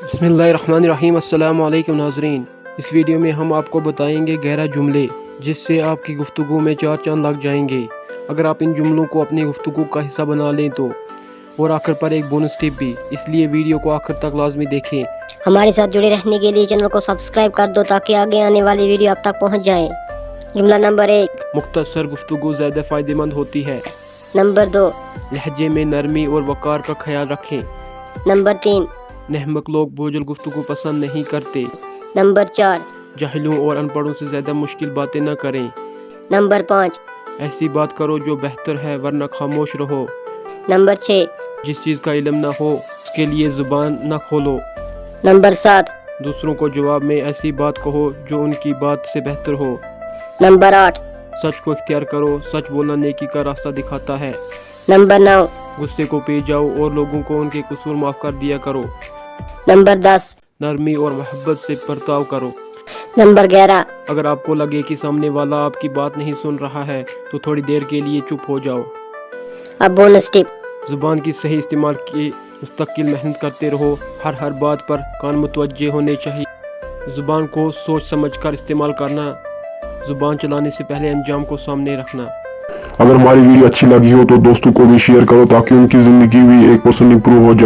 बिस्मिल्लाहिर्रहमानिर्रहीम। अस्सलामुअलैकुम नाज़रीन, इस वीडियो में हम आपको बताएंगे गहरा जुमले जिससे आपकी गुफ्तगू में चार चांद लग जाएंगे अगर आप इन जुमलों को अपनी गुफ्तगू का हिस्सा बना लें तो। और आखिर पर एक बोनस टिप भी, इसलिए वीडियो को आखिर तक लाजमी देखें। हमारे साथ जुड़े रहने के लिए चैनल को सब्सक्राइब कर दो ताकि आगे आने वाली वीडियो आप तक पहुंच जाए। जुमला नंबर 1, मुख्तसर गुफ्तगू ज़्यादा फ़ायदेमंद होती है। नंबर 2, लहजे में नरमी और वक़ार का ख्याल रखें। नंबर 3, नहमक लोग बोझल गुफ्तगू पसंद नहीं करते। नंबर 4, जाहिलों और अनपढ़ों से ज़्यादा मुश्किल बातें न करें। नंबर 5, ऐसी बात करो जो बेहतर है वरना खामोश रहो। नंबर 6, जिस चीज़ का इल्म न हो उसके लिए ज़ुबान न खोलो। नंबर 7, दूसरों को जवाब में ऐसी बात कहो जो उनकी बात से बेहतर हो। नंबर 8, सच को इख्तियार करो, सच बोलना नेकी का रास्ता दिखाता है। नंबर 9, गुस्से को पी जाओ और लोगों को उनके कसूर माफ़ कर दिया करो। नंबर 10, नरमी और मोहब्बत से बर्ताव करो। नंबर 11, अगर आपको लगे कि सामने वाला आपकी बात नहीं सुन रहा है तो थोड़ी देर के लिए चुप हो जाओ। अब बोनस टिप। ज़ुबान की सही इस्तेमाल की मुस्तकिल मेहनत करते रहो। हर बात पर कान मुतवज्जे होने चाहिए। ज़ुबान को सोच समझ कर इस्तेमाल करना, ज़ुबान चलाने से पहले अंजाम को सामने रखना। अगर हमारी वीडियो अच्छी लगी हो तो दोस्तों को भी शेयर करो ताकि उनकी ज़िंदगी भी 1% इम्प्रूव हो जाए।